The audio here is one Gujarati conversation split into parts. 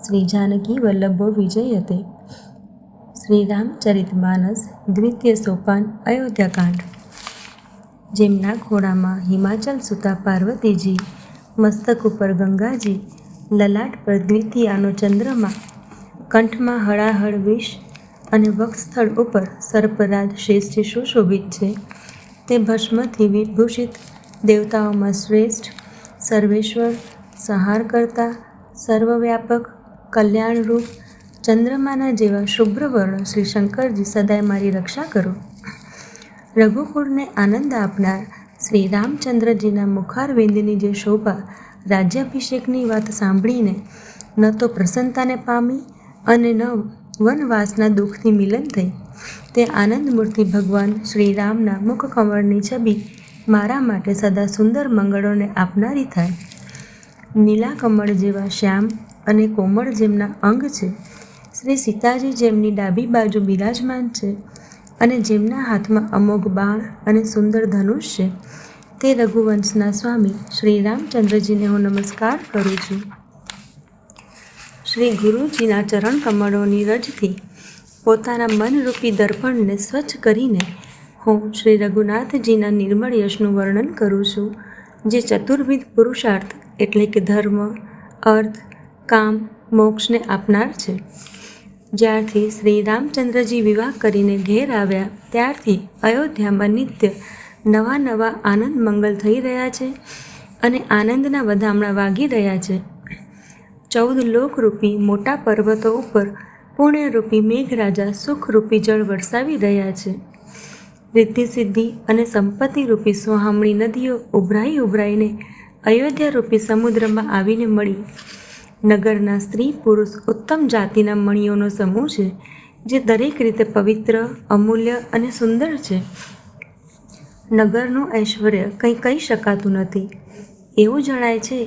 શ્રી જાનકી વલ્લભો વિજયતે. શ્રી રામચરિતમાનસ દ્વિતીય સોપાન અયોધ્યાકાંડ. જેમના ખોળામાં હિમાચલ સુતા પાર્વતીજી, મસ્તક ઉપર ગંગાજી, લલાટ પર દ્વિતીયાનો ચંદ્રમા, કંઠમાં હળાહળ વિષ અને વક્ષસ્થળ ઉપર સર્પરાજ શેષથી સુશોભિત છે. તે ભસ્મથી વિભૂષિત, દેવતાઓમાં શ્રેષ્ઠ, સર્વેશ્વર, સંહાર કરતા, સર્વવ્યાપક, કલ્યાણરૂપ, ચંદ્રમાના જેવા શુભ્રવર્ણ શ્રી શંકરજી સદાય મારી રક્ષા કરો. રઘુકુળને આનંદ આપનાર શ્રી રામચંદ્રજીના મુખારવિંદની જે શોભા રાજ્યાભિષેકની વાત સાંભળીને ન તો પ્રસન્નતાને પામી અને ન વનવાસના દુઃખથી મિલન થઈ, તે આનંદમૂર્તિ ભગવાન શ્રી રામના મુખકમળની છબી મારા માટે સદા સુંદર મંગળોને આપનારી થાય. નીલાકમળ જેવા શ્યામ અને કોમળ જેમના અંગ છે, શ્રી સીતાજી જેમની ડાબી બાજુ બિરાજમાન છે અને જેમના હાથમાં અમોઘ બાણ અને સુંદર ધનુષ છે, તે રઘુવંશના સ્વામી શ્રી રામચંદ્રજીને હું નમસ્કાર કરું છું. શ્રી ગુરુજીના ચરણ કમળોની રજથી પોતાના મનરૂપી દર્પણને સ્વચ્છ કરીને હું શ્રી રઘુનાથજીના નિર્મળ યશનું વર્ણન કરું છું, જે ચતુર્વિધ પુરુષાર્થ એટલે કે ધર્મ, અર્થ, કામ, મોક્ષને આપનાર છે. જ્યારથી શ્રી રામચંદ્રજી વિવાહ કરીને ઘેર આવ્યા ત્યારથી અયોધ્યામાં નિત્ય નવા નવા આનંદ મંગલ થઈ રહ્યા છે અને આનંદના વધામણા વાગી રહ્યા છે. 14 લોકરૂપી મોટા પર્વતો ઉપર પુણ્યરૂપી મેઘરાજા સુખરૂપી જળ વરસાવી રહ્યા છે. રિદ્ધિ સિદ્ધિ અને સંપત્તિરૂપી સોહામણી નદીઓ ઉભરાઈ ઉભરાઈને અયોધ્યારૂપી સમુદ્રમાં આવીને મળી. નગરના સ્ત્રી પુરુષ ઉત્તમ જાતિના મણીઓનો સમૂહ છે, જે દરેક રીતે પવિત્ર, અમૂલ્ય અને સુંદર છે. નગરનું ઐશ્વર્ય કંઈ કહી શકાતું નથી. એવું જણાય છે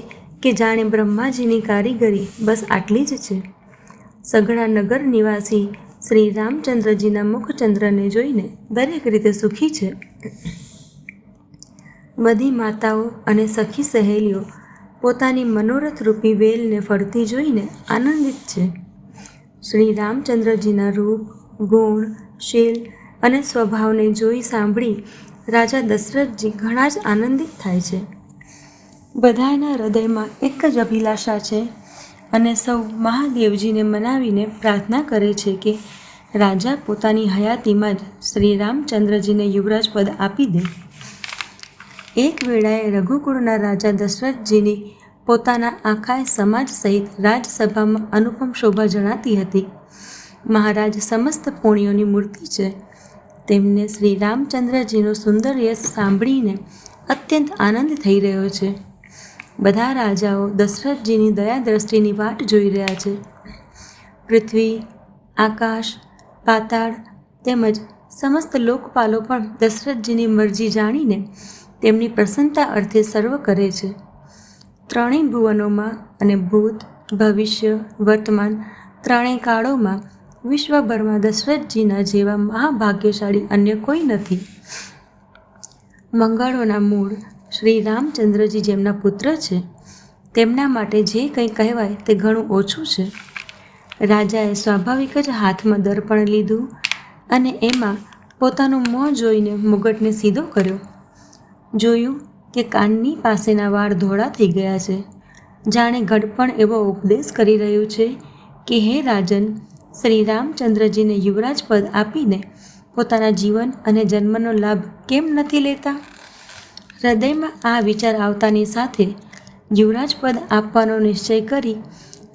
કે જાણે બ્રહ્માજીની કારીગરી બસ આટલી જ છે. સઘળા નગર નિવાસી શ્રી રામચંદ્રજીના મુખચંદ્રને જોઈને દરેક રીતે સુખી છે. બધી માતાઓ અને સખી સહેલીઓ પોતાની મનોરથરૂપી વેલને ફરતી જોઈને આનંદિત છે. શ્રી રામચંદ્રજીના રૂપ, ગુણ, શીલ અને સ્વભાવને જોઈ સાંભળી રાજા દશરથજી ઘણા જ આનંદિત થાય છે. બધાના હૃદયમાં એક જ અભિલાષા છે અને સૌ મહાદેવજીને મનાવીને પ્રાર્થના કરે છે કે રાજા પોતાની હયાતીમાં જ શ્રી રામચંદ્રજીને યુવરાજ પદ આપી દે. એક વેળાએ રઘુકુળના રાજા દશરથજીની પોતાના આખા સમાજ સહિત રાજસભામાં અનુપમ શોભા જણાતી હતી. મહારાજ સમસ્ત પુણ્યોની મૂર્તિ છે. તેમને શ્રી રામચંદ્રજીનો સુંદર યશ સાંભળીને અત્યંત આનંદ થઈ રહ્યો છે. બધા રાજાઓ દશરથજીની દયા દ્રષ્ટિની વાટ જોઈ રહ્યા છે. પૃથ્વી, આકાશ, પાતાળ તેમજ સમસ્ત લોકપાલો પણ દશરથજીની મરજી જાણીને તેમની પ્રસન્નતા અર્થે સર્વ કરે છે. ત્રણેય ભુવનોમાં અને ભૂત, ભવિષ્ય, વર્તમાન ત્રણેય કાળોમાં વિશ્વભરમાં દશરથજીના જેવા મહાભાગ્યશાળી અન્ય કોઈ નથી. મંગળોના મૂળ શ્રી રામચંદ્રજી જેમના પુત્ર છે, તેમના માટે જે કંઈ કહેવાય તે ઘણું ઓછું છે. રાજાએ સ્વાભાવિક જ હાથમાં દર્પણ લીધું અને એમાં પોતાનું મોં જોઈને મુગટને સીધો કર્યો. જોયું કે કાનની પાસેના વાળ ધોળા થઈ ગયા છે. જાણે ઘડપણ એવો ઉપદેશ કરી રહ્યું છે કે હે રાજન, શ્રી રામચંદ્રજીને યુવરાજ પદ આપીને પોતાના જીવન અને જન્મનો લાભ કેમ નથી લેતા? હૃદયમાં આ વિચાર આવતાની સાથે યુવરાજ પદ આપવાનો નિશ્ચય કરી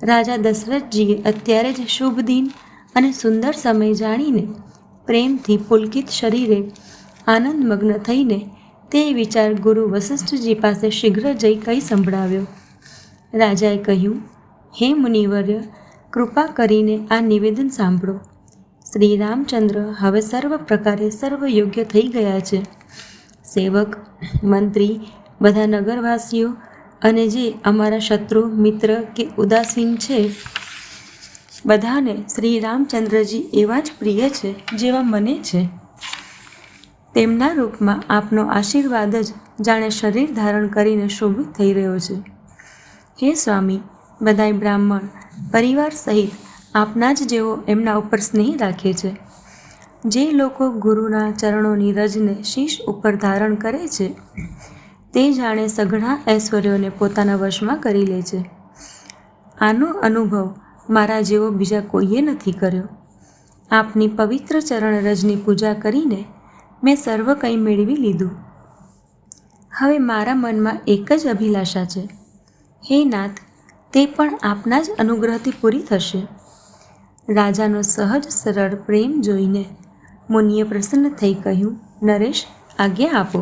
રાજા દશરથજીએ અત્યારે જ શુભ દિન અને સુંદર સમય જાણીને પ્રેમથી પુલકિત શરીરે આનંદમગ્ન થઈને તે વિચાર ગુરુ વસિષ્ઠજી પાસે શીઘ્ર જઈ કહી સંભળાવ્યો. રાજાએ કહ્યું, હે મુનિવર્ય, કૃપા કરીને આ નિવેદન સાંભળો. શ્રી રામચંદ્ર હવે સર્વ પ્રકારે સર્વયોગ્ય થઈ ગયા છે. સેવક, મંત્રી, બધા નગરવાસીઓ અને જે અમારા શત્રુ, મિત્ર કે ઉદાસીન છે, બધાને શ્રી રામચંદ્રજી એવા જ પ્રિય છે જેવા મને છે. તેમના રૂપમાં આપનો આશીર્વાદ જ જાણે શરીર ધારણ કરીને શોભિત થઈ રહ્યો છે. હે સ્વામી, બધાય બ્રાહ્મણ પરિવાર સહિત આપના જ જેવો એમના ઉપર સ્નેહ રાખે છે. જે લોકો ગુરુના ચરણોની રજને શીશ ઉપર ધારણ કરે છે તે જાણે સઘળા ઐશ્વર્યોને પોતાના વશમાં કરી લે છે. આનો અનુભવ મારા જેવો બીજા કોઈએ નથી કર્યો. આપની પવિત્ર ચરણ રજની પૂજા કરીને મેં સર્વ કંઈ મેળવી લીધું. હવે મારા મનમાં એક જ અભિલાષા છે. હે નાથ, તે પણ આપના જ અનુગ્રહથી પૂરી થશે. રાજાનો સહજ સરળ પ્રેમ જોઈને મુનિએ પ્રસન્ન થઈ કહ્યું, નરેશ, આજ્ઞા આપો.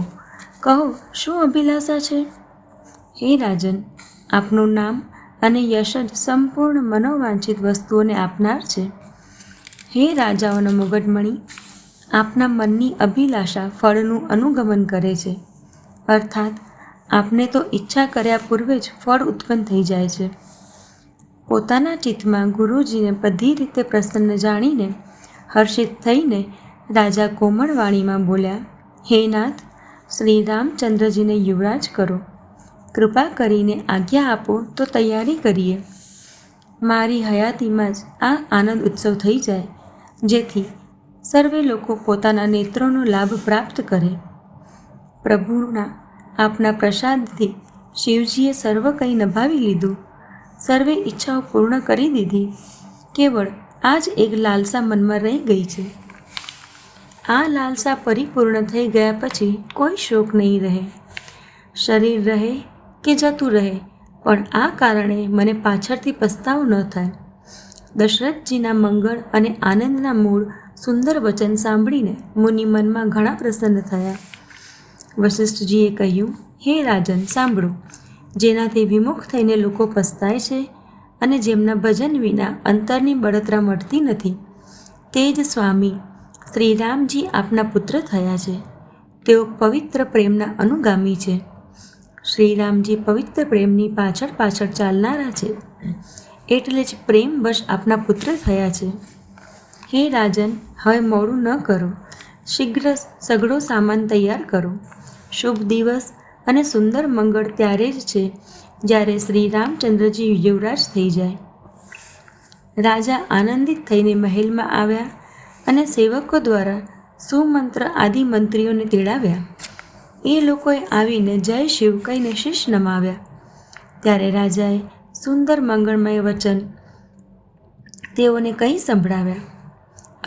કહો, શું અભિલાષા છે? હે રાજન, આપનું નામ અને યશ જ સંપૂર્ણ મનોવાંછિત વસ્તુઓને આપનાર છે. હે રાજાઓનો મુગટમણી, આપના મનની અભિલાષા ફળનું અનુગમન કરે છે. અર્થાત આપને તો ઈચ્છા કર્યા પૂર્વે જ ફળ ઉત્પન્ન થઈ જાય છે. પોતાના ચિત્તમાં ગુરુજીને બધી રીતે પ્રસન્ન જાણીને હર્ષિત થઈને રાજા કોમળ વાણીમાં બોલ્યા, હે નાથ, શ્રી રામચંદ્રજીને યુવરાજ કરો. કૃપા કરીને આજ્ઞા આપો તો તૈયારી કરીએ. મારી હયાતીમાં જ આ આનંદ ઉત્સવ થઈ જાય, જેથી સર્વે લોકો પોતાના નેત્રોનો લાભ પ્રાપ્ત કરે. પ્રભુના આપના પ્રસાદથી શિવજીએ સર્વ કંઈ નભાવી લીધું. સર્વે ઈચ્છાઓ પૂર્ણ કરી દીધી. કેવળ આ જ એક લાલસા મનમાં રહી ગઈ છે. આ લાલસા પરિપૂર્ણ થઈ ગયા પછી કોઈ શોક નહીં રહે. શરીર રહે કે જતું રહે, પણ આ કારણે મને પાછળથી પસ્તાવો ન થાય. દશરથજીના મંગળ અને આનંદના મૂળ સુંદર વચન સાંભળીને મુનિ મનમાં ઘણા પ્રસન્ન થયા. વશિષ્ઠજીએ કહ્યું, હે રાજન, સાંભળો. જેનાથી વિમુખ થઈને લોકો પસ્તાય છે અને જેમના ભજન વિના અંતરની બળતરા મળતી નથી, તે જ સ્વામી શ્રીરામજી આપના પુત્ર થયા છે. તેઓ પવિત્ર પ્રેમના અનુગામી છે. શ્રીરામજી પવિત્ર પ્રેમની પાછળ પાછળ ચાલનારા છે, એટલે જ પ્રેમવશ આપના પુત્ર થયા છે. હે રાજન, હવે મોડું ન કરો. શીઘ્ર સઘળો સામાન તૈયાર કરો. શુભ દિવસ અને સુંદર મંગળ ત્યારે જ છે જ્યારે શ્રી રામચંદ્રજી યુવરાજ થઈ જાય. રાજા આનંદિત થઈને મહેલમાં આવ્યા અને સેવકો દ્વારા સુમંત્ર આદિ મંત્રીઓને તેડાવ્યા. એ લોકોએ આવીને જય શિવ કહીને શીશ નમાવ્યા. ત્યારે રાજાએ સુંદર મંગળમય વચન તેઓને કહી સંભળાવ્યા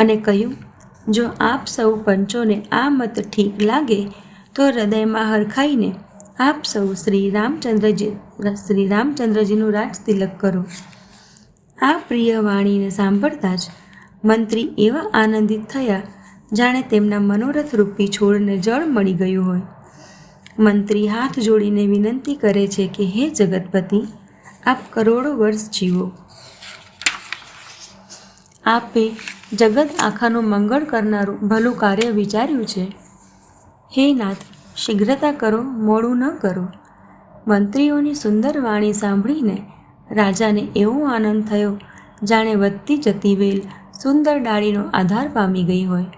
અને કહ્યું, જો આપ સૌ પંચોને આ મત ઠીક લાગે તો હૃદયમાં હરખાઈને આપ સૌ શ્રી રામચંદ્રજીનું રાજ તિલક કરો. આ પ્રિય વાણીને સાંભળતા જ મંત્રી એવા આનંદિત થયા જાણે તેમના મનોરથ રૂપી છોડને જળ મળી ગયું હોય. મંત્રી હાથ જોડીને વિનંતી કરે છે કે હે જગતપતિ, આપ કરોડો વર્ષ જીવો. આપે જગત આખાનું મંગળ કરનારું ભલું કાર્ય વિચાર્યું છે. હે નાથ, શીઘ્રતા કરો, મોડું ન કરો. મંત્રીઓની સુંદર વાણી સાંભળીને રાજાને એવો આનંદ થયો જાણે વધતી જતી વેલ સુંદર ડાળીનો આધાર પામી ગઈ હોય.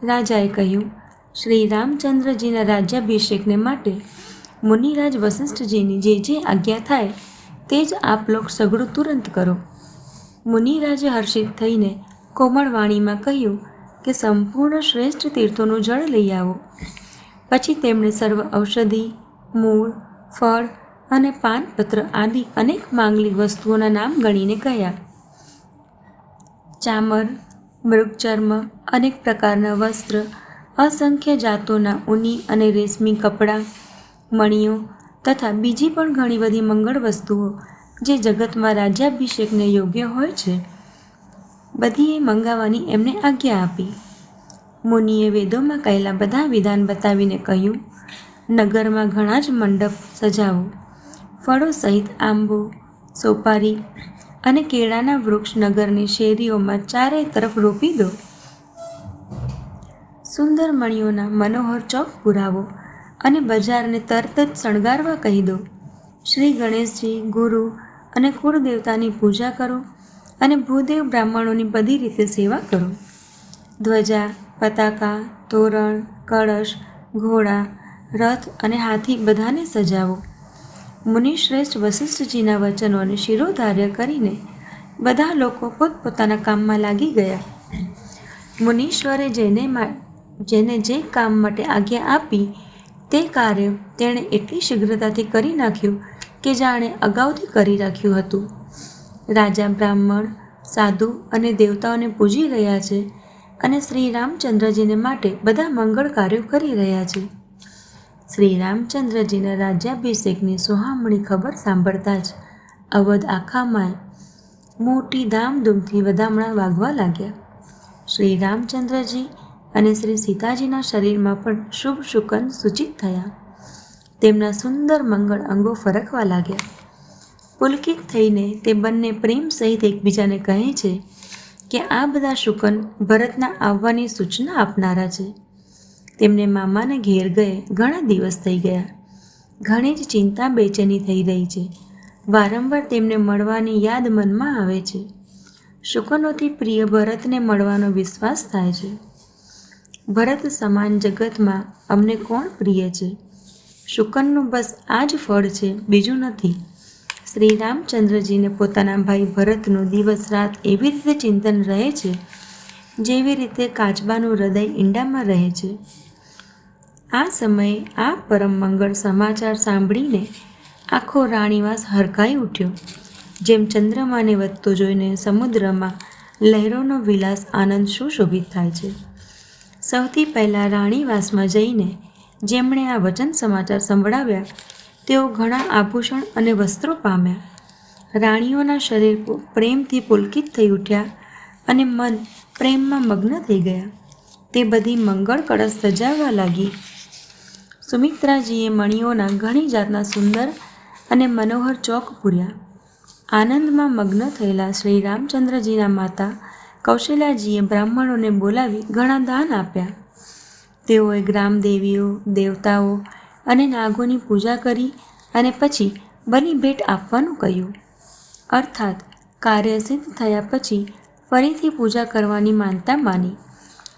રાજાએ કહ્યું, શ્રી રામચંદ્રજીના રાજ્યાભિષેકને માટે મુનિરાજ વશિષ્ઠજીની જે આજ્ઞા થાય તે જ આપ લોક સઘળું તુરંત કરો. મુનિરાજે હર્ષિત થઈને કોમળ વાણીમાં કહ્યું કે સંપૂર્ણ શ્રેષ્ઠ તીર્થોનું જળ લઈ આવો. પછી તેમણે સર્વ ઔષધિ, મૂળ, ફળ અને પાનપત્ર આદિ અનેક માંગલિક વસ્તુઓના નામ ગણીને કહ્યા. ચામર, મૃગચર્મ, અનેક પ્રકારના વસ્ત્ર, અસંખ્ય જાતોના ઊની અને રેશમી કપડાં, મણીઓ તથા બીજી પણ ઘણી બધી મંગળ વસ્તુઓ જે જગતમાં રાજ્યાભિષેકને યોગ્ય હોય છે, બધી એ મંગાવવાની એમને આજ્ઞા આપી. મુનિએ વેદોમાં કહેલા બધા વિધાન બતાવીને કહ્યું, નગરમાં ઘણા જ મંડપ સજાવો. ફળો સહિત આંબો, સોપારી અને કેળાના વૃક્ષ નગરની શેરીઓમાં ચારે તરફ રોપી દો. સુંદર મણીઓના મનોહર ચોક પુરાવો અને બજારને તરત જ શણગારવા કહી દો. શ્રી ગણેશજી, ગુરુ અને કુળદેવતાની પૂજા કરો અને ભૂદેવ બ્રાહ્મણોની બધી રીતે સેવા કરો. ધ્વજા, પતાકા, તોરણ, કળશ, ઘોડા, રથ અને હાથી બધાને સજાવો. મુનિશ્રેષ્ઠ વશિષ્ઠજીના વચનોને શિરોધાર્ય કરીને બધા લોકો પોતપોતાના કામમાં લાગી ગયા. મુનીશ્વરે જેને જે કામ માટે આજ્ઞા આપી તે કાર્ય તેણે એટલી શીઘ્રતાથી કરી નાખ્યું કે જાણે અગાઉથી કરી રાખ્યું હતું. રાજા બ્રાહ્મણ, સાધુ અને દેવતાઓને પૂજી રહ્યા છે અને શ્રી રામચંદ્રજીને માટે બધા મંગળ કાર્યો કરી રહ્યા છે. શ્રી રામચંદ્રજીના રાજ્યાભિષેકની સોહામણી ખબર સાંભળતા જ અવધ આખામાં મોટી ધામધૂમથી વધામણા વાગવા લાગ્યા. શ્રી રામચંદ્રજી અને શ્રી સીતાજીના શરીરમાં પણ શુભ શુકન સૂચિત થયા. તેમના સુંદર મંગળ અંગો ફરકવા લાગ્યા. પુલકિત થઈને તે બંને પ્રેમ સહિત એકબીજાને કહે છે કે આ બધા શુકન ભરતના આવવાની સૂચના આપનારા છે. તેમને મામાને ઘેર ગયે ઘણા દિવસ થઈ ગયા. ઘણી જ ચિંતા બેચેની થઈ રહી છે. વારંવાર તેમને મળવાની યાદ મનમાં આવે છે. શુકનોથી પ્રિય ભરતને મળવાનો વિશ્વાસ થાય છે. ભરત સમાન જગતમાં અમને કોણ પ્રિય છે? શુકનનું બસ આ જ ફળ છે, બીજું નથી. શ્રી રામચંદ્રજીને પોતાના ભાઈ ભરતનું દિવસ રાત એવી રીતે ચિંતન રહે છે જેવી રીતે કાચબાનું હૃદય ઈંડામાં રહે છે. આ સમયે આ પરમ મંગળ સમાચાર સાંભળીને આખો રાણીવાસ હરખાઈ ઉઠ્યો. જેમ ચંદ્રમાને વધતો જોઈને સમુદ્રમાં લહેરોનો વિલાસ આનંદ સુશોભિત થાય છે. સૌથી પહેલાં રાણીવાસમાં જઈને જેમણે આ વચન સમાચાર સંભળાવ્યા તેઓ ઘણા આભૂષણ અને વસ્ત્રો પામ્યા. રાણીઓના શરીર પ્રેમથી પુલકિત થઈ ઉઠ્યા અને મન પ્રેમમાં મગ્ન થઈ ગયા. તે બધી મંગળ કળશ સજાવવા લાગી. સુમિત્રાજીએ મણીઓના ઘણી જાતના સુંદર અને મનોહર ચોક પૂર્યા. આનંદમાં મગ્ન થયેલા શ્રી રામચંદ્રજીના માતા કૌશલ્યાજીએ બ્રાહ્મણોને બોલાવી ઘણા દાન આપ્યા. તેઓએ ગ્રામદેવીઓ, દેવતાઓ અને નાગોની પૂજા કરી અને પછી બની ભેટ આપવાનું કહ્યું. અર્થાત કાર્ય સિદ્ધ થયા પછી ફરીથી પૂજા કરવાની માનતા માની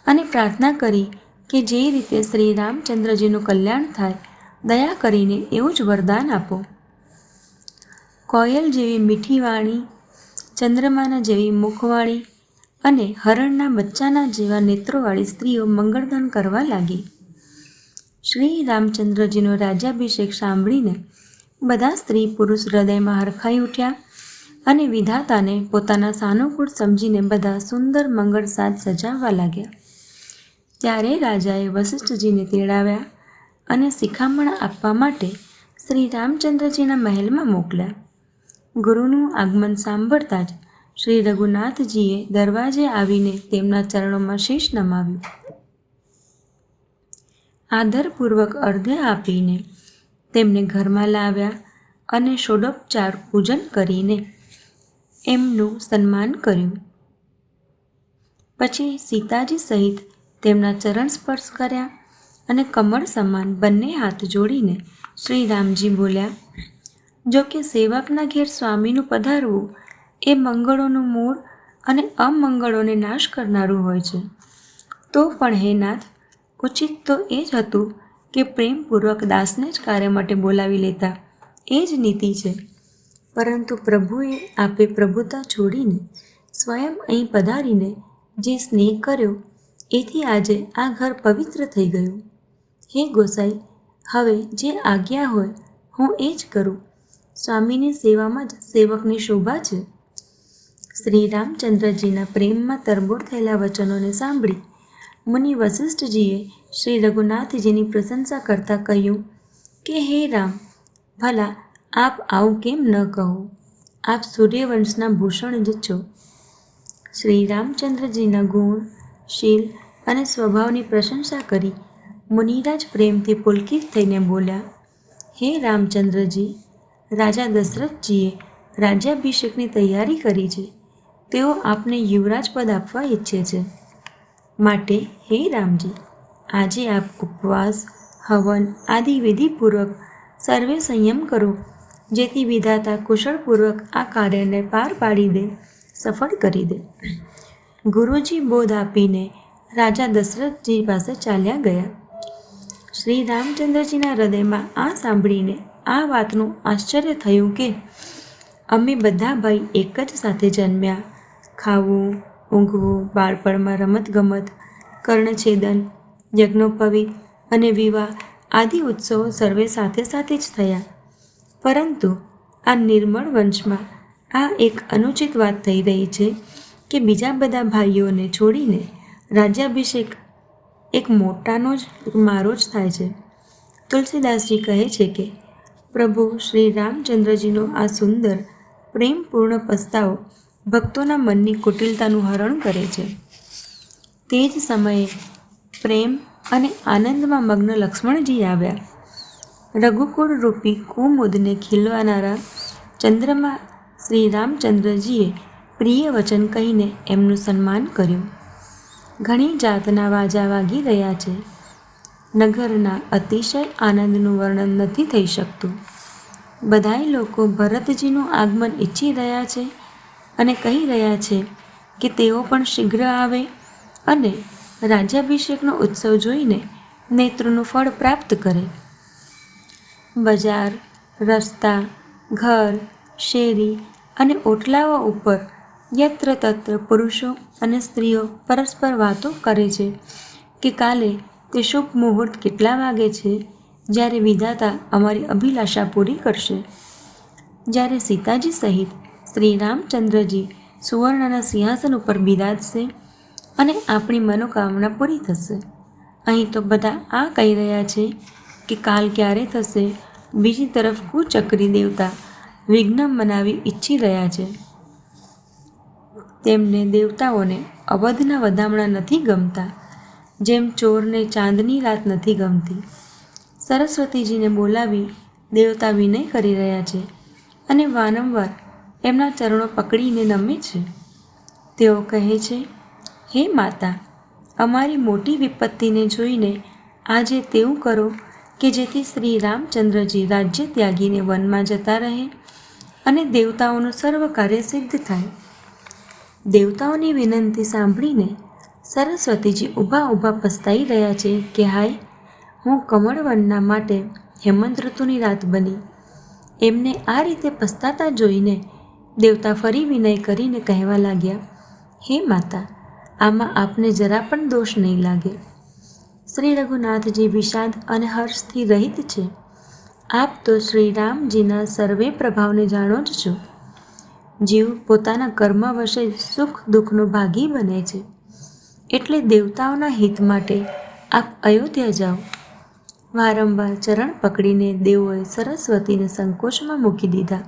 અને પ્રાર્થના કરી કે જે રીતે શ્રી રામચંદ્રજીનું કલ્યાણ થાય, દયા કરીને એવું જ વરદાન આપો. કોયલ જેવી મીઠી વાણી, ચંદ્રમાના જેવી મુખવાળી અને હરણના બચ્ચાના જેવા નેત્રોવાળી સ્ત્રીઓ મંગળગાન કરવા લાગી. શ્રી રામચંદ્રજીનો રાજ્યાભિષેક સાંભળીને બધા સ્ત્રી પુરુષ હૃદયમાં હરખાઈ ઉઠ્યા અને વિધાતાને પોતાના સાનુકૂળ સમજીને બધા સુંદર મંગળ સાજ સજાવવા લાગ્યા. ત્યારે રાજાએ વસિષ્ઠજીને તેડાવ્યા અને શિખામણ આપવા માટે શ્રી રામચંદ્રજીના મહેલમાં મોકલ્યા. ગુરુનું આગમન સાંભળતા જ શ્રી રઘુનાથજીએ દરવાજે આવીને તેમના ચરણોમાં શીશ નમાવ્યું. આદરપૂર્વક અર્ઘ્ય આપીને તેમને ઘરમાં લાવ્યા અને ષોડોપચાર પૂજન કરીને એમનું સન્માન કર્યું. પછી સીતાજી સહિત તેમના ચરણ સ્પર્શ કર્યા અને કમળ સમાન બંને હાથ જોડીને શ્રી રામજી બોલ્યા, જો કે સેવકના ઘેર સ્વામીનું પધારવું એ મંગળોનું મૂળ અને અમંગળોને નાશ કરનારું હોય છે, તો પણ હે નાથ, ઉચિત તો એ જ હતું કે પ્રેમપૂર્વક દાસને જ કાર્ય માટે બોલાવી લેતા. એ જ નીતિ છે. પરંતુ પ્રભુએ આપે પ્રભુતા છોડીને સ્વયં અહીં પધારીને જે સ્નેહ કર્યો એથી આજે આ ઘર પવિત્ર થઈ ગયું. હે ગોસાઈ, હવે જે આજ્ઞા હોય હું એ જ કરું. સ્વામીની સેવામાં જ સેવકની શોભા છે. શ્રી રામચંદ્રજીના પ્રેમમાં તરબોળ થયેલા વચનોને સાંભળી મુનિ વસિષ્ઠજીએ શ્રી રઘુનાથજીની પ્રશંસા કરતાં કહ્યું કે હે રામ, ભલા આપ આવું કેમ ન કહો? આપ સૂર્યવંશના ભૂષણ જ છો. શ્રી રામચંદ્રજીના ગુણ, શીલ અને સ્વભાવની પ્રશંસા કરી મુનિરાજ પ્રેમથી પુલકિત થઈને બોલ્યા, હે રામચંદ્રજી, રાજા દશરથજીએ રાજ્યાભિષેકની તૈયારી કરી છે. તેઓ આપને યુવરાજ પદ આપવા ઈચ્છે છે. માટે હે રામજી, આજે આપ ઉપવાસ, હવન આદિ વિધિપૂર્વક સર્વે સંયમ કરો, જેથી વિધાતા કુશળપૂર્વક આ કાર્યને પાર પાડી દે, સફળ કરી દે. ગુરુજી બોધ આપીને રાજા દશરથજી પાસે ચાલ્યા ગયા. શ્રી રામચંદ્રજીના હૃદયમાં આ સાંભળીને આ વાતનું આશ્ચર્ય થયું કે અમે બધા ભાઈ એક જ સાથે જન્મ્યા. ખાવું, ઊંઘવું, બાળપણમાં રમતગમત, કર્ણછેદન, યજ્ઞોપવિત અને વિવાહ આદિ ઉત્સવો સર્વે સાથે સાથે જ થયા. પરંતુ આ નિર્મળ વંશમાં આ એક અનુચિત વાત થઈ રહી છે કે બીજા બધા ભાઈઓને છોડીને રાજ્યાભિષેક એક મોટાનો જ મારો જ થાય છે. તુલસીદાસજી કહે છે કે પ્રભુ શ્રી રામચંદ્રજીનો આ સુંદર પ્રેમપૂર્ણ પસ્તાવ ભક્તોના મનની કુટિલતાનું હરણ કરે છે. તે જ સમયે પ્રેમ અને આનંદમાં મગ્ન લક્ષ્મણજી આવ્યા. રઘુકુળ રૂપી કુમુદને ખીલવાનારા ચંદ્રમાં શ્રી રામચંદ્રજીએ પ્રિય વચન કહીને એમનું સન્માન કર્યું. ઘણી જાતના વાજા વાગી રહ્યા છે. નગરના અતિશય આનંદનું વર્ણન નથી થઈ શકતું. બધાય લોકો ભરતજીનું આગમન ઈચ્છી રહ્યા છે અને કહી રહ્યા છે કે તેઓ પણ શીઘ્ર આવે અને રાજ્યાભિષેકનો ઉત્સવ જોઈને નેત્રનું ફળ પ્રાપ્ત કરે. બજાર, રસ્તા, ઘર, શેરી અને ઓટલાઓ ઉપર યત્ર તત્ર પુરુષો અને સ્ત્રીઓ પરસ્પર વાતો કરે છે કે કાલે તે શુભ મુહૂર્ત કેટલા વાગે છે જ્યારે વિધાતા અમારી અભિલાષા પૂરી કરશે. જ્યારે સીતાજી સહિત શ્રી રામચંદ્રજી સુવર્ણના સિંહાસન ઉપર બિરાજશે અને આપણી મનોકામના પૂરી થશે. અહીં તો બધા આ કહી રહ્યા છે કે કાલ ક્યારે થશે. બીજી તરફ કુચક્રી દેવતા વિઘ્ન મનાવી ઈચ્છી રહ્યા છે. તેમને દેવતાઓને અવધના વધામણા નથી ગમતા, જેમ ચોરને ચાંદની રાત નથી ગમતી. સરસ્વતીજીને બોલાવી દેવતા વિનય કરી રહ્યા છે અને વારંવાર એમના ચરણો પકડીને નમે છે. તેઓ કહે છે, હે માતા, અમારી મોટી વિપત્તિને જોઈને આજે તેવું કરો કે જેથી શ્રી રામચંદ્રજી રાજ્ય ત્યાગીને વનમાં જતા રહે અને દેવતાઓનું સર્વ કાર્ય સિદ્ધ થાય. દેવતાઓની વિનંતી સાંભળીને સરસ્વતીજી ઊભા ઊભા પસ્તાઈ રહ્યા છે કે હાય, હું કમળવનના માટે હેમંત ઋતુની રાત બની. એમને આ રીતે પસ્તાતા જોઈને દેવતા ફરી વિનય કરીને કહેવા લાગ્યા, હે માતા, આમાં આપને જરા પણ દોષ નહીં લાગે. શ્રી રઘુનાથજી વિષાદ અને હર્ષથી રહિત છે. આપ તો શ્રી રામજીના સર્વે પ્રભાવને જાણો જ છો. જીવ પોતાના કર્મ વશે સુખ દુઃખનો ભાગી બને છે. એટલે દેવતાઓના હિત માટે આપ અયોધ્યા જાઓ. વારંવાર ચરણ પકડીને દેવોએ સરસ્વતીને સંકોચમાં મૂકી દીધા.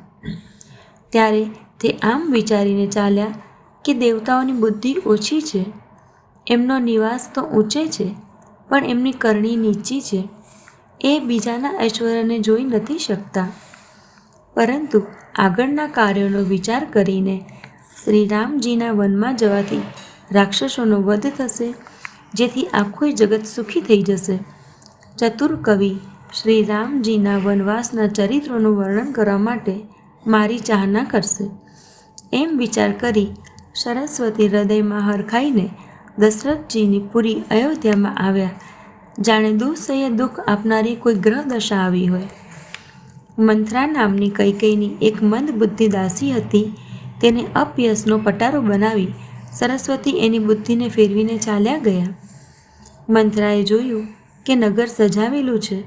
ત્યારે તે આમ વિચારીને ચાલ્યા કે દેવતાઓની બુદ્ધિ ઓછી છે. એમનો નિવાસ તો ઊંચે છે, પણ એમની કરણી નીચી છે. એ બીજાના ઐશ્વર્યને જોઈ નથી શકતા. પરંતુ આગળના કાર્યોનો વિચાર કરીને શ્રી રામજીના વનમાં જવાથી રાક્ષસોનો વધ થશે, જેથી આખું જગત સુખી થઈ જશે. ચતુર કવિ શ્રી રામજીના વનવાસના ચરિત્રોનું વર્ણન કરવા માટે મારી ચાહના કરશે. એમ વિચાર કરી સરસ્વતી હૃદયમાં હરખાઈને દશરથજીની પુરી અયોધ્યામાં આવ્યા, જાણે દુઃસહ્ય દુઃખ આપનારી કોઈ ગ્રહ દશા આવી હોય. મંથરા નામની કૈકેયીની એક મંદ બુદ્ધિ દાસી હતી. તેને અપયશનો પટારો બનાવી સરસ્વતી એની બુદ્ધિને ફેરવીને ચાલ્યા ગયા. મંથરાએ જોયું કે નગર સજાવેલું છે.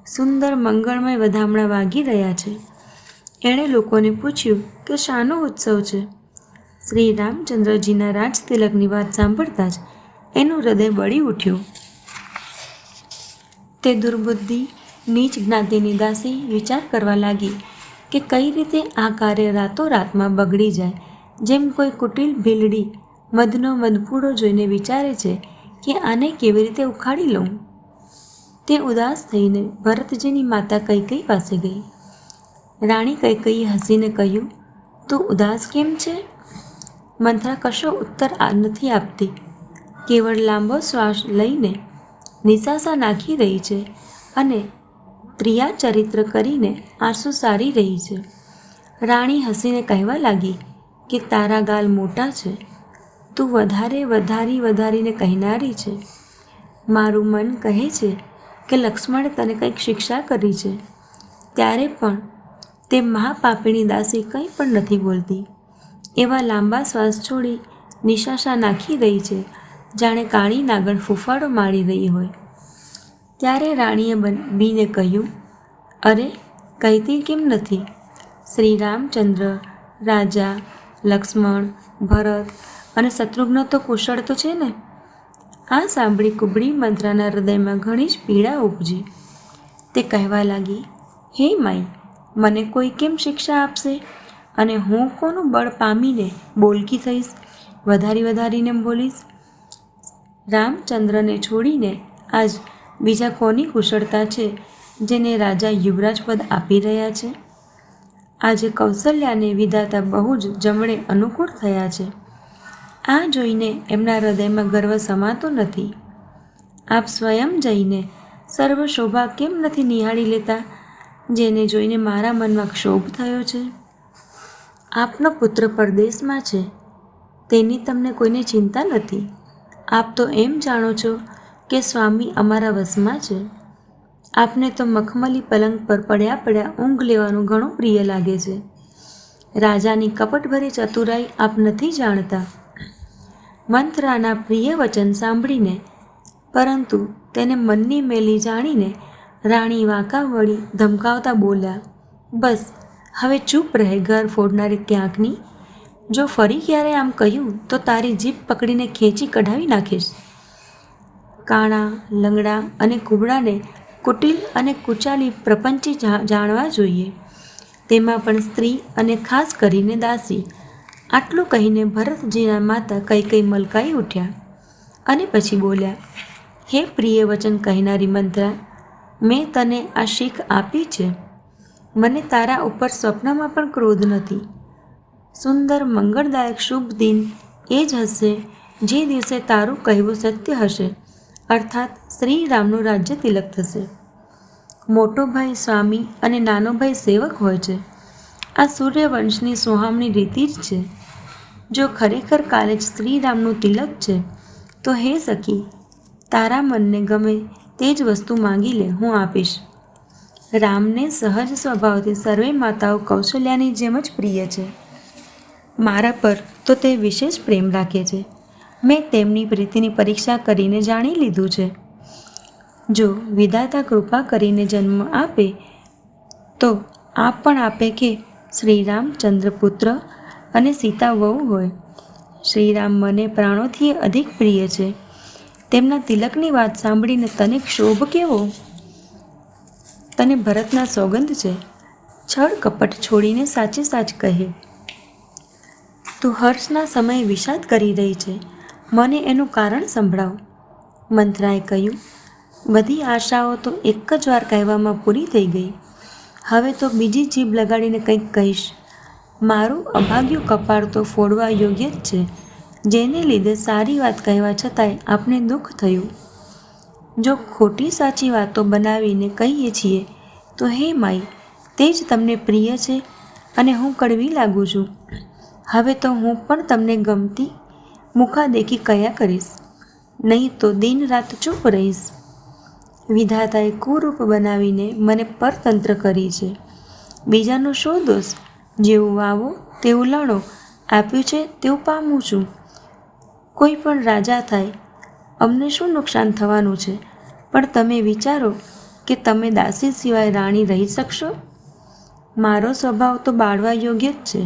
સુંદર મંગળમય વધામણા વાગી રહ્યા છે. એણે લોકોને પૂછ્યું કે શાનો ઉત્સવ છે. શ્રી રામચંદ્રજીના રાજતિલકની વાત સાંભળતા જ એનું હૃદય બળી ઉઠ્યું. તે દુર્બુદ્ધિ નીચ જ્ઞાતિની દાસી વિચાર કરવા લાગી કે કઈ રીતે આ કાર્ય રાતોરાતમાં બગડી જાય. જેમ કોઈ કુટિલ ભીલડી મધનો મધપૂડો જોઈને વિચારે છે કે આને કેવી રીતે ઉખાડી લઉં. તે ઉદાસ થઈને ભરતજીની માતા કૈકેયી પાસે ગઈ. રાણી કૈકેયીએ હસીને કહ્યું, તું ઉદાસ કેમ છે? મંથરા કશો ઉત્તર નથી આપતી. કેવળ લાંબો શ્વાસ લઈને નિશાસા નાખી રહી છે અને પ્રિયા ચરિત્ર કરીને આંસુ સારી રહી છે. રાણી હસીને કહેવા લાગી કે તારા ગાલ મોટા છે. તું વધારીને કહેનારી છે. મારું મન કહે છે કે લક્ષ્મણે તને કંઈક શિક્ષા કરી છે. ત્યારે પણ તે મહાપાપીણી દાસી કંઈ પણ નથી બોલતી. એવા લાંબા શ્વાસ છોડી નિશાસા નાખી રહી છે, જાણે કાળી નાગણ ફૂફાડો મારી રહી હોય. ત્યારે રાણીએ બીને કહ્યું, અરે કહેતી કેમ નથી? શ્રી રામચંદ્ર, રાજા, લક્ષ્મણ, ભરત અને શત્રુઘ્ન તો કુશળ તો છે ને? આ સાંભળી કુબડી મંત્રાના હૃદયમાં ઘણી જ પીડા ઉપજી. તે કહેવા લાગી, હે માઈ, મને કોઈ કેમ શિક્ષા આપશે? અને હું કોનું બળ પામીને બોલકી થઈશ, વધારીને બોલીશ? રામચંદ્રને છોડીને આજ બીજા કોની કુશળતા છે જેને રાજા યુવરાજ પદ આપી રહ્યા છે? આજે કૌશલ્યાને વિધાતા બહુ જ જમણે અનુકૂળ થયા છે. આ જોઈને એમના હૃદયમાં ગર્વ સમાતો નથી. આપ સ્વયં જઈને સર્વ શોભા કેમ નથી નિહાળી લેતા, જેને જોઈને મારા મનમાં ક્ષોભ થયો છે? આપનો પુત્ર પરદેશમાં છે, તેની તમને કોઈને ચિંતા નથી. આપ તો એમ જાણો છો કે સ્વામી અમારા વશમાં છે. આપને તો મખમલી પલંગ પર પડ્યા ઊંઘ લેવાનું ઘણું પ્રિય લાગે છે. રાજાની કપટભરી ચતુરાઈ આપ નથી જાણતા. મંત્રાના પ્રિય વચન સાંભળીને, પરંતુ તેને મનની મેલી જાણીને રાણી વાંકા વળી ધમકાવતા બોલ્યા, બસ હવે ચૂપ રહે ઘર ફોડનારી ક્યાંકની. જો ફરી ક્યારે આમ કહ્યું તો તારી જીભ પકડીને ખેંચી કઢાવી નાખીશ. કાણા, લંગડા અને કુબડાને કુટિલ અને કુચાલી પ્રપંચી જાણવા જોઈએ, તેમાં પણ સ્ત્રી અને ખાસ કરીને દાસી. આટલું કહીને ભરતજીના માતા કઈ મલકાઈ ઉઠ્યા અને પછી બોલ્યા, હે પ્રિય વચન કહેનારી મંત્રા, મેં તને આ શીખ આપી છે. મને તારા ઉપર સ્વપ્નમાં પણ ક્રોધ નથી. સુંદર મંગળદાયક શુભ દિન એ જ હશે જે દિવસે તારું કહેવું સત્ય હશે, અર્થાત શ્રી રામનું રાજ્ય તિલક થશે. મોટો ભાઈ સ્વામી અને નાનો ભાઈ સેવક હોય છે. આ સૂર્યવંશની સુહામણી રીતિ જ છે. જો ખરેખર કાલે જ શ્રીરામનું તિલક છે તો હે સખી, તારા મનને ગમે તે જ વસ્તુ માંગી લે, હું આપીશ. રામને સહજ સ્વભાવથી સર્વે માતાઓ કૌશલ્યાની જેમ જ પ્રિય છે. મારા પર તો તે વિશેષ પ્રેમ રાખે છે. મેં તેમની પ્રીતિની પરીક્ષા કરીને જાણી લીધું છે. જો વિધાતા કૃપા કરીને જન્મ આપે તો આપ પણ આપે કે શ્રી રામચંદ્ર પુત્ર અને સીતા વહુ હોય. શ્રીરામ મને પ્રાણોથી અધિક પ્રિય છે. તેમના તિલકની વાત સાંભળીને તને ક્ષોભ કેવો? તને ભરતના સોગંદ છે. છળ કપટ છોડીને સાચે સાચ કહે. તું હર્ષના સમયે વિષાદ કરી રહી છે. મને એનું કારણ સંભળાવ. મંત્રાએ કહ્યું, બધી આશાઓ તો એક જ વાર કહેવામાં પૂરી થઈ ગઈ. હવે તો બીજી જીભ લગાડીને કંઈક કહીશ. મારું અભાગ્યું કપાળ તો ફોડવા યોગ્ય જ છે, જેને લીધે સારી વાત કહેવા છતાંય આપને દુઃખ થયું. જો ખોટી સાચી વાતો બનાવીને કહીએ છીએ તો હે માઈ, તે જ તમને પ્રિય છે અને હું કડવી લાગુ છું. હવે તો હું પણ તમને ગમતી મુખાદેખી કયા કરીશ, નહીં તો દિન રાત ચૂપ રહીશ. વિધાતાએ કુરૂપ બનાવીને મને પરતંત્ર કરી છે. બીજાનો શો દોષ? જેવું વાવો તેવું લણો. આપ્યું છે તેવું પામું છું. કોઈ પણ રાજા થાય, અમને શું નુકસાન થવાનું છે? પણ તમે વિચારો કે તમે દાસી સિવાય રાણી રહી શકશો? મારો સ્વભાવ તો બાળવા યોગ્ય જ છે,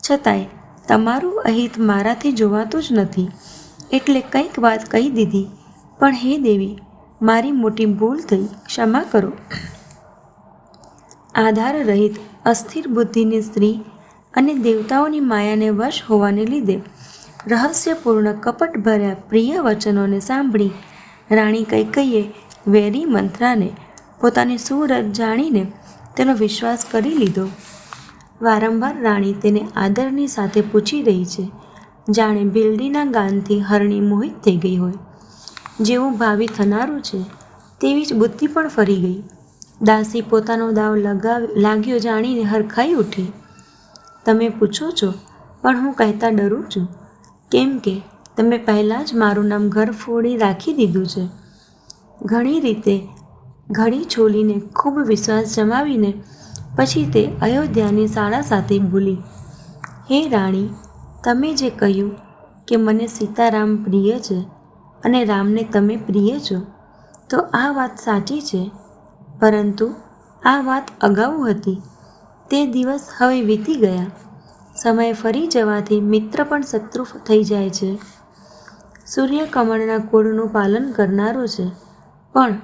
છતાંય તમારું અહિત મારાથી જોવાતું જ નથી, એટલે કંઈક વાત કહી દીધી. પણ હે દેવી, મારી મોટી ભૂલ થઈ, ક્ષમા કરો. આધાર રહિત અસ્થિર બુદ્ધિની સ્ત્રી અને દેવતાઓની માયાને વશ હોવાને લીધે રહસ્યપૂર્ણ કપટભર્યા પ્રિય વચનોને સાંભળી રાણી કૈકેયીએ વેરી મંત્રાને પોતાની સુરત જાણીને તેનો વિશ્વાસ કરી લીધો. વારંવાર રાણી તેને આદરની સાથે પૂછી રહી છે, જાણે ભીલડીના ગાનથી હરણી મોહિત થઈ ગઈ હોય. જેવું ભાવિ થનારું છે તેવી જ બુદ્ધિ પણ ફરી ગઈ. દાસી પોતાનો દાવ લાગ્યો જાણીને હરખાઈ ઉઠી. તમે પૂછો છો, પણ હું કહેતા ડરું છું, કેમ કે તમે પહેલાં જ મારું નામ ઘર ફોડી રાખી દીધું છે. ઘણી રીતે ઘડી છોલીને ખૂબ વિશ્વાસ જમાવીને પછી તે અયોધ્યાની શાળા સાથે બોલી, હે રાણી, તમે જે કહ્યું કે મને સીતારામ પ્રિય છે અને રામને તમે પ્રિય છો, તો આ વાત સાચી છે. પરંતુ આ વાત અગાઉ હતી. તે દિવસ હવે વીતી ગયા. સમય ફરી જવાથી મિત્ર પણ શત્રુ થઈ જાય છે. સૂર્ય કમળના કુળનું પાલન કરનારો છે, પણ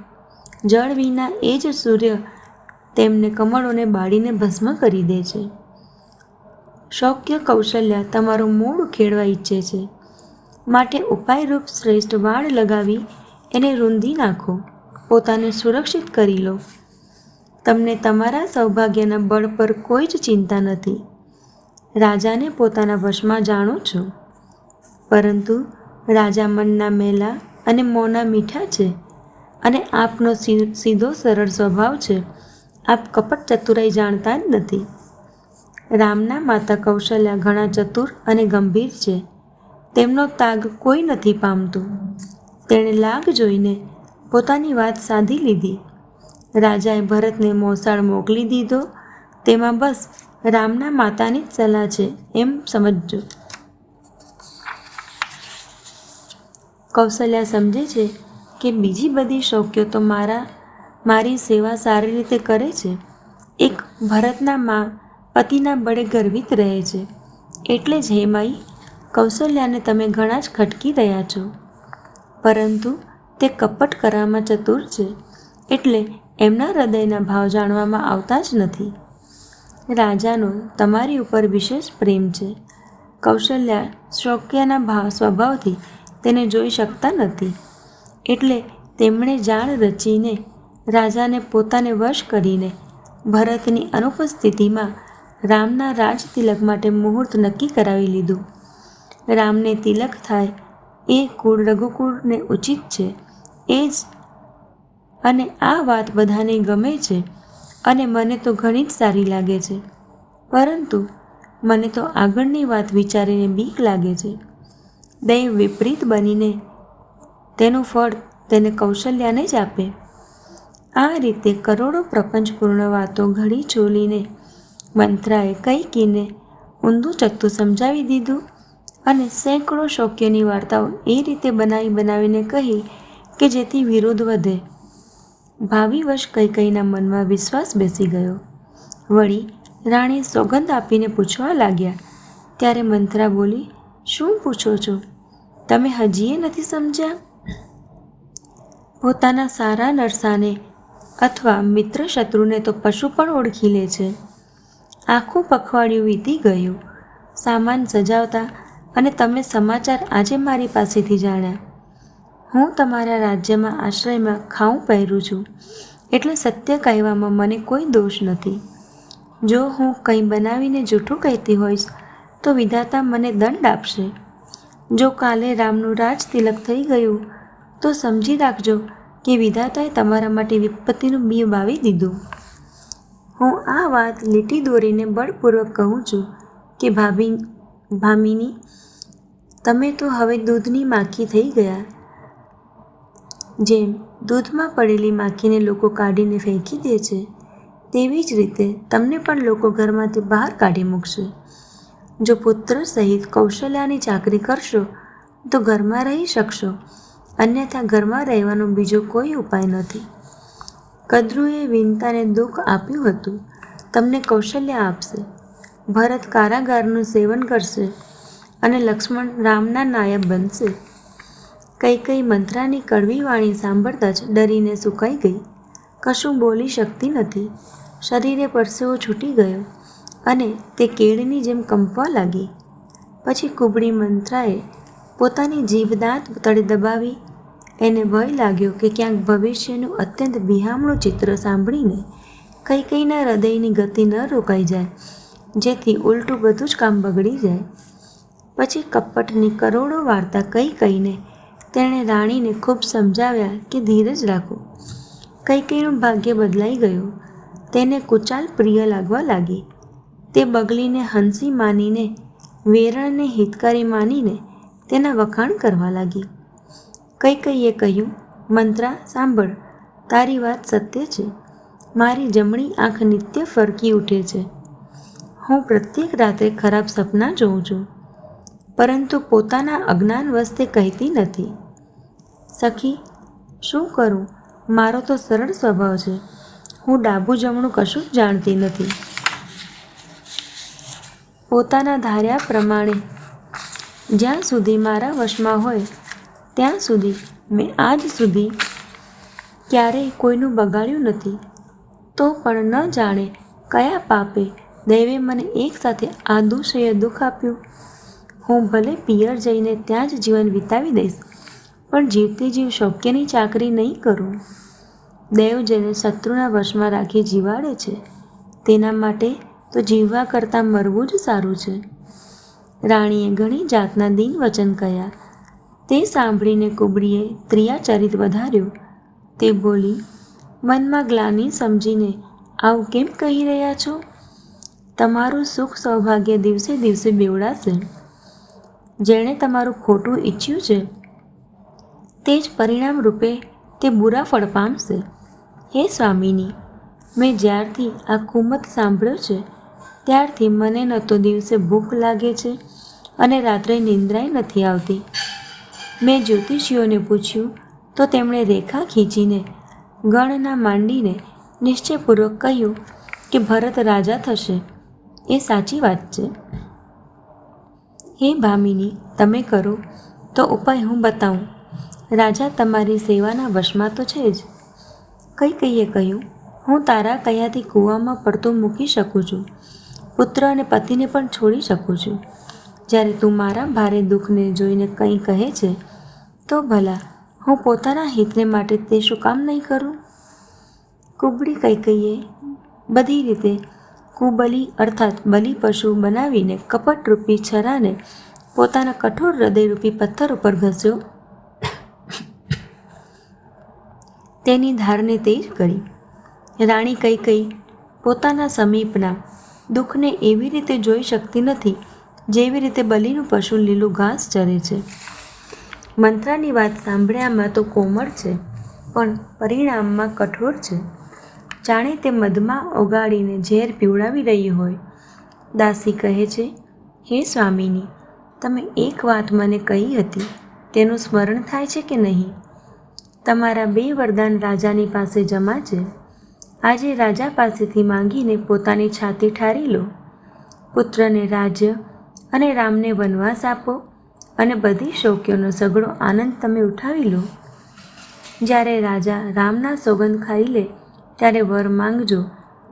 જળ વિના એ જ સૂર્ય તેમને કમળોને બાળીને ભસ્મ કરી દે છે. શૌક્ય કૌશલ્યા તમારું મૂળ ઉખેડવા ઈચ્છે છે, માટે ઉપાયરૂપ શ્રેષ્ઠ વાળ લગાવી એને રૂંધી નાખો. પોતાને સુરક્ષિત કરી લો. તમને તમારા સૌભાગ્યના બળ પર કોઈ જ ચિંતા નથી. રાજાને પોતાના વશમાં જાણો છો, પરંતુ રાજા મનના મેલા અને મોંના મીઠા છે, અને આપનો સીધો સરળ સ્વભાવ છે. આપ કપટ ચતુરાઈ જાણતા જ નથી. રામના માતા કૌશલ્યા ઘણા ચતુર અને ગંભીર છે. તેમનો તાગ કોઈ નથી પામતું. તેણે લાગ જોઈને પોતાની વાત સાધી લીધી. રાજાએ ભરતને મોસાળ મોકલી દીધો. તેમાં બસ રામના માતાની જ સલાહ છે એમ સમજજો. કૌશલ્યા સમજે છે કે બીજી બધી શૌક્યો તો મારી સેવા સારી રીતે કરે છે. એક ભરતના પતિના બળે ગર્વિત રહે છે. એટલે જ હે માઈ, કૌશલ્યાને તમે ઘણા જ ખટકી રહ્યા છો. પરંતુ તે કપટ કરવામાં ચતુર છે, એટલે એમના હૃદયના ભાવ જાણવામાં આવતા જ નથી. રાજાનો તમારી ઉપર વિશેષ પ્રેમ છે. કૌશલ્યા શૌક્યના સ્વભાવથી તેને જોઈ શકતા નથી. એટલે તેમણે જાળ રચીને રાજાને પોતાને વશ કરીને ભરતની અનુપસ્થિતિમાં રામના રાજ તિલક માટે મુહૂર્ત નક્કી કરાવી લીધું. રામને તિલક થાય એ કુળ રઘુકુળને ઉચિત છે. એ જ અને આ વાત બધાને ગમે છે, અને મને તો ઘણી જ સારી લાગે છે. પરંતુ મને તો આગળની વાત વિચારીને બીક લાગે છે. દૈવ વિપરીત બનીને તેનું ફળ તેને કૌશલ્યાને જ આપે. આ રીતે કરોડો પ્રપંચપૂર્ણ વાતો ઘડી ચોલીને મંત્રાએ કૈકેયીને ઊંધું ચત્તું સમજાવી દીધું, અને સેંકડો શૌક્યની વાર્તાઓ એ રીતે બનાવીને કહી કે જેથી વિરોધ વધે. ભાવિવશ કૈકેયીના મનમાં વિશ્વાસ બેસી ગયો. વળી રાણી સોગંદ આપીને પૂછવા લાગ્યા, ત્યારે મંત્રા બોલી, શું પૂછો છો? તમે હજીએ નથી સમજ્યા? પોતાના સારા નરસાને અથવા મિત્ર શત્રુને તો પશુ પણ ઓળખી લે છે. આખું પખવાડિયું વીતી ગયું સામાન સજાવતા, અને તમે સમાચાર આજે મારી પાસેથી જાણ્યા. હું તમારા રાજ્યમાં આશ્રયમાં ખાઉં પહેરું છું, એટલે સત્ય કહેવામાં મને કોઈ દોષ નથી. જો હું કંઈ બનાવીને જૂઠું કહેતી હોઈશ તો વિધાતા મને દંડ આપશે. જો કાલે રામનું રાજ તિલક થઈ ગયું તો સમજી રાખજો કે વિધાતાએ તમારા માટે વિપત્તિનું બી વાવી દીધું. હું આ વાત લીટી દોરીને બળપૂર્વક કહું છું કે ભામિની, તમે તો હવે દૂધની માખી થઈ ગયા. જેમ દૂધમાં પડેલી માખીને લોકો કાઢીને ફેંકી દે છે, તેવી જ રીતે તમને પણ લોકો ઘરમાંથી બહાર કાઢી મૂકશે. જો પુત્ર સહિત કૌશલ્યાની ચાકરી કરશો તો ઘરમાં રહી શકશો, અન્યથા ઘરમાં રહેવાનો બીજો કોઈ ઉપાય નથી. કદ્રુએ વિનતાને દુઃખ આપ્યું હતું, તમને કૌશલ્યા આપશે. ભરત કારાગારનું સેવન કરશે, અને લક્ષ્મણ રામના નાયબ બનશે. કૈકેયી મંત્રાની કડવી વાણી સાંભળતા જ ડરીને સુકાઈ ગઈ. કશું બોલી શકતી નથી. શરીરે પરસેવો છૂટી ગયો અને તે કેળની જેમ કંપવા લાગી. પછી કુબડી મંત્રાએ પોતાની જીભ દાંત તળે દબાવી. એને ભય લાગ્યો કે ક્યાંક ભવિષ્યનું અત્યંત બિહામણું ચિત્ર સાંભળીને કૈકેયીના હૃદયની ગતિ ન રોકાઈ જાય, જેથી ઉલટું બધું જ કામ બગડી જાય. પછી કપટની કરોડો વાર્તા કૈકેયીને તેણે રાણીને ખૂબ સમજાવ્યા કે ધીરજ રાખો. કૈકેયીનું ભાગ્ય બદલાઈ ગયું. તેને કુચાલ પ્રિય લાગવા લાગી. તે બગલીને હંસી માનીને, વેરણને હિતકારી માનીને તેના વખાણ કરવા લાગી. કૈકેયીએ કહ્યું, મંત્રા સાંભળ, તારી વાત સત્ય છે. મારી જમણી આંખ નિત્ય ફરકી ઉઠે છે. હું પ્રત્યેક રાત્રે ખરાબ સપના જોઉં છું, પરંતુ પોતાના અજ્ઞાનવશ તે કહેતી નથી. સખી, શું કરું? મારો તો સરળ સ્વભાવ છે. હું ડાબું જમણું કશું જ જાણતી નથી. પોતાના ધાર્યા પ્રમાણે જ્યાં સુધી મારા વશમાં હોય ત્યાં સુધી મેં આજ સુધી ક્યારેય કોઈનું બગાડ્યું નથી. તો પણ ન જાણે કયા પાપે દૈવે મને એકસાથે આ દુઃશય દુઃખ આપ્યું. હું ભલે પિયર જઈને ત્યાં જ જીવન વિતાવી દઈશ, પણ જીવતી જીવ શોક્યની ચાકરી નહીં કરું. દૈવ જેને શત્રુના વશમાં રાખી જીવાડે છે તેના માટે તો જીવવા કરતાં મરવું જ સારું છે. રાણીએ ઘણી જાતના દીન વચન કહ્યા. તે સાંભળીને કુબડીએ ત્રિયાચરિત વધાર્યું. તે બોલી, મનમાં ગ્લાનિ સમજીને આવું કેમ કહી રહ્યા છો? તમારું સુખ સૌભાગ્ય દિવસે દિવસે બેવડાશે. જેણે તમારું ખોટું ઈચ્છ્યું છે તે જ પરિણામ રૂપે તે બુરા ફળ પામશે. હે સ્વામિની, મેં જ્યારથી આ કુમત સાંભળ્યો છે ત્યારથી મને ન તો દિવસે ભૂખ લાગે છે અને રાત્રે નિંદ્રાય નથી આવતી. મેં જ્યોતિષીઓને પૂછ્યું તો તેમણે રેખા ખીંચીને ગણના માંડીને નિશ્ચયપૂર્વક કહ્યું કે ભરત રાજા થશે. એ સાચી વાત છે. હે ભામિની, તમે કરો તો ઉપાય હું બતાવું. રાજા તમારી સેવાના વશમાં તો છે જ. કૈકેયીએ કહ્યું, હું તારા કયાથી કૂવામાં પડતું મૂકી શકું છું, પુત્ર અને પતિને પણ છોડી શકું છું. જ્યારે તું મારા ભારે દુઃખને જોઈને કંઈ કહે છે તો ભલા હું પોતાના હિતને માટે તે શું કામ નહીં કરું? કુબડી કૈકેયીએ બધી રીતે કુબલી અર્થાત બલિ પશુ બનાવીને કપટરૂપી છરાને પોતાના કઠોર હૃદયરૂપી પથ્થર ઉપર ઘસ્યો. તેની ધારને તેજ કરી. રાણી કૈકેયી પોતાના સમીપના દુઃખને એવી રીતે જોઈ શકતી નથી જેવી રીતે બલિનું પશુ લીલું ઘાસ ચરે છે. મંત્રાની વાત સાંભળ્યામાં તો કોમળ છે, પણ પરિણામમાં કઠોર છે. જાણે તે મધમાં ઓગાળીને ઝેર પીવડાવી રહી હોય. દાસી કહે છે, હે સ્વામિની, તમે એક વાત મને કહી હતી તેનું સ્મરણ થાય છે કે નહીં? તમારા 2 વરદાન રાજાની પાસે જમા છે. આજે રાજા પાસેથી માંગીને પોતાની છાતી ઠારી લો. પુત્રને રાજ્ય અને રામને વનવાસ આપો અને બધી શોક્યોનો સઘળો આનંદ તમે ઉઠાવી લો. જ્યારે રાજા રામના સોગંદ ખાઈ લે ત્યારે વર માંગજો,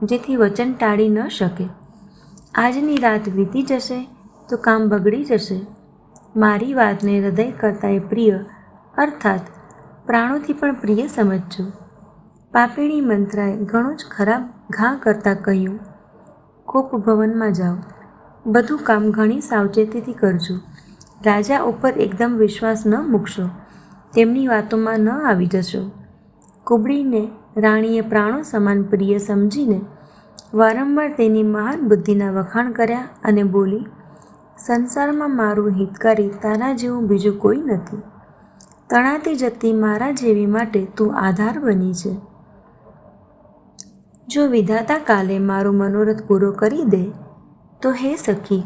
જેથી વચન ટાળી ન શકે. આજની રાત વીતી જશે તો કામ બગડી જશે. મારી વાતને હૃદય કરતાંય પ્રિય અર્થાત પ્રાણોથી પણ પ્રિય સમજજો. પાપીણી મંત્રાએ ઘણું જ ખરાબ ઘા કરતાં કહ્યું, કોપ ભવનમાં જાઓ. બધું કામ ઘણી સાવચેતીથી કરજો. રાજા ઉપર એકદમ વિશ્વાસ ન મૂકશો. તેમની વાતોમાં ન આવી જશો. કુબડીને રાણીએ પ્રાણો સમાન પ્રિય સમજીને વારંવાર તેની મહાન બુદ્ધિના વખાણ કર્યા અને બોલી, સંસારમાં મારું હિતકારી તારા જેવું બીજું કોઈ નથી. તણાતી જતી મારા જેવી માટે તું આધાર બની છે. જો વિધાતા કાલે મારો મનોરથ પૂરો કરી દે તો હે સખી,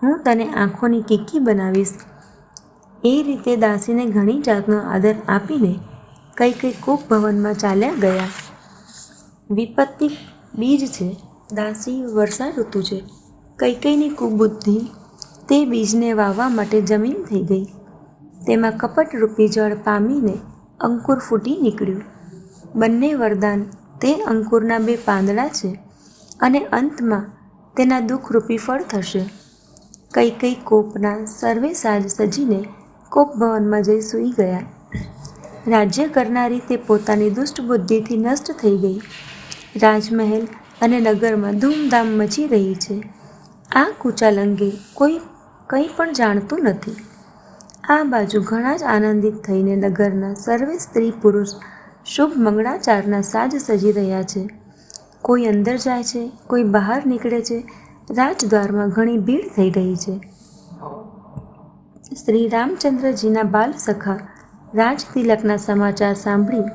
હું તને આંખોની કીકી બનાવીશ. એ રીતે દાસીને ઘણી જાતનો આદર આપીને કૈકેયી કૂપ ભવનમાં ચાલ્યા ગયા. વિપત્તિ બીજ છે. દાસી વર્ષા ઋતુ છે. કૈકેયીની કુબુદ્ધિ તે બીજને વાવવા માટે જમીન થઈ ગઈ. તેમાં કપટરૂપી જળ પામીને અંકુર ફૂટી નીકળ્યું. બંને વરદાન તે અંકુરના 2 પાંદડા છે અને અંતમાં તેના દુઃખરૂપી ફળ થશે. કૈકેયી કોપના સર્વે સાજ સજીને કોપ ભવનમાં જઈ સૂઈ ગયા. રાજ્ય કરનારી તે પોતાની દુષ્ટ બુદ્ધિથી નષ્ટ થઈ ગઈ. રાજમહેલ અને નગરમાં ધૂમધામ મચી રહી છે. આ કુચાલંગે કોઈ કંઈ પણ જાણતું નથી. આ બાજુ ઘણા જ આનંદિત થઈને નગરના સર્વે સ્ત્રી પુરુષ શુભ મંગળાચારના સાજ સજી રહ્યા છે. કોઈ અંદર જાય છે, કોઈ બહાર નીકળે છે. રાજદ્વારમાં ઘણી ભીડ થઈ રહી છે. શ્રી રામચંદ્રજીના બાલ સખા રાજતિલકના સમાચાર સાંભળી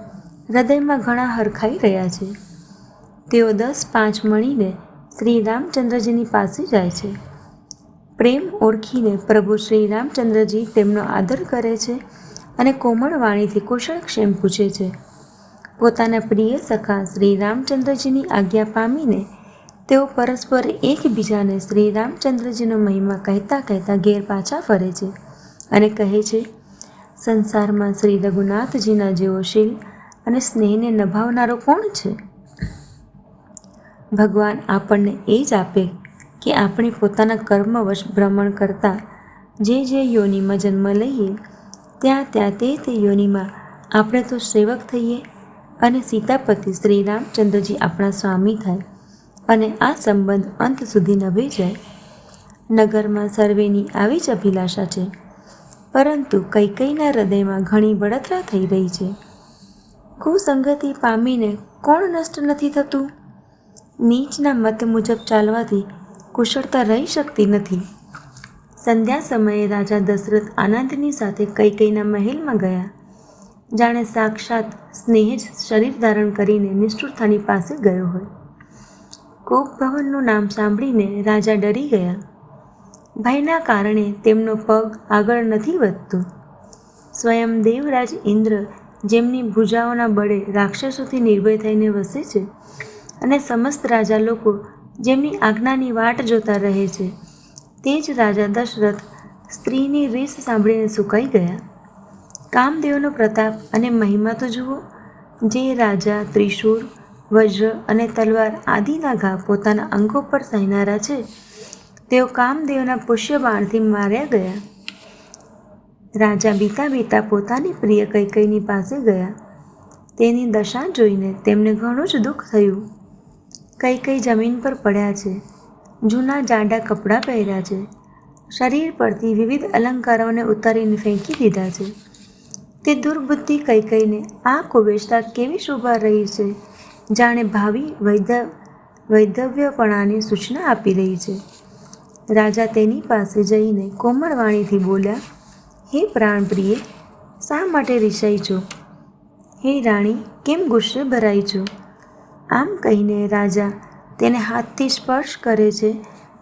હૃદયમાં ઘણા હરખાઈ રહ્યા છે. તેઓ 10-5 મળીને શ્રી રામચંદ્રજીની પાસે જાય છે. પ્રેમ ઓળખીને પ્રભુ શ્રી રામચંદ્રજી તેમનો આદર કરે છે અને કોમળ વાણીથી કુશળક્ષેમ પૂછે છે. પોતાના પ્રિય સખા શ્રી રામચંદ્રજીની આજ્ઞા પામીને તેઓ પરસ્પર એકબીજાને શ્રી રામચંદ્રજીનો મહિમા કહેતા કહેતા ઘેર પાછા ફરે છે અને કહે છે, સંસારમાં શ્રી રઘુનાથજીના જેવો શીલ અને સ્નેહને નભાવનારો કોણ છે? ભગવાન આપણને એ જ આપે કે આપણે પોતાના કર્મવશ ભ્રમણ કરતા જે યોનિમાં જન્મ લઈએ ત્યાં તે યોનિમાં આપણે તો સેવક થઈએ અને સીતાપતિ શ્રી રામચંદ્રજી આપણા સ્વામી થાય અને આ સંબંધ અંત સુધી નભી જાય. નગરમાં સર્વેની આવી જ અભિલાષા છે, પરંતુ કૈકેયીના હૃદયમાં ઘણી બળતરા થઈ રહી છે. કુસંગતિ પામીને કોણ નષ્ટ નથી થતું? નીચના મત મુજબ ચાલવાથી કુશળતા રહી શકતી નથી. સંધ્યા સમયે રાજા દશરથ આનંદની સાથે કૈકેયીના મહેલમાં ગયા. જાણે સાક્ષાત સ્નેહ જ શરીર ધારણ કરીને નિષ્ઠુરતાની પાસે ગયો હોય. કોપભવનનું નામ સાંભળીને રાજા ડરી ગયા. ભયના કારણે તેમનો પગ આગળ નથી વધતો. સ્વયં દેવરાજ ઇન્દ્ર જેમની ભુજાઓના બળે રાક્ષસોથી નિર્ભય થઈને વસે છે અને સમસ્ત રાજા લોકો જેમની આજ્ઞાની વાટ જોતા રહે છે, તે જ રાજા દશરથ સ્ત્રીની રીસ સાંભળીને સુકાઈ ગયા. કામદેવનો પ્રતાપ અને મહિમા તો જુઓ. જે રાજા ત્રિશૂળ, વજ્ર અને તલવાર આદિના ઘા પોતાના અંગો પર સહેનારા છે, તેઓ કામદેવના પુષ્ય બાણથી માર્યા ગયા. રાજા બીતા પોતાની પ્રિય કૈકેયીની પાસે ગયા. તેની દશા જોઈને તેમને ઘણું જ દુઃખ થયું. કૈકેયી જમીન પર પડ્યા છે, જૂના જાડા કપડાં પહેર્યા છે, શરીર પરથી વિવિધ અલંકારોને ઉતારીને ફેંકી દીધા છે. તે દુર્બુદ્ધિ કૈકેયીને આ કુવેશતા કેવી શોભા રહી છે, જાણે ભાવિ વૈધવ્યપણાની સૂચના આપી રહી છે. રાજા તેની પાસે જઈને કોમળ વાણીથી બોલ્યા, હે પ્રાણપ્રિય, શા માટે રિસાઈ છો? હે રાણી, કેમ ગુસ્સે ભરાઈ છો? આમ કહીને રાજા તેને હાથથી સ્પર્શ કરે છે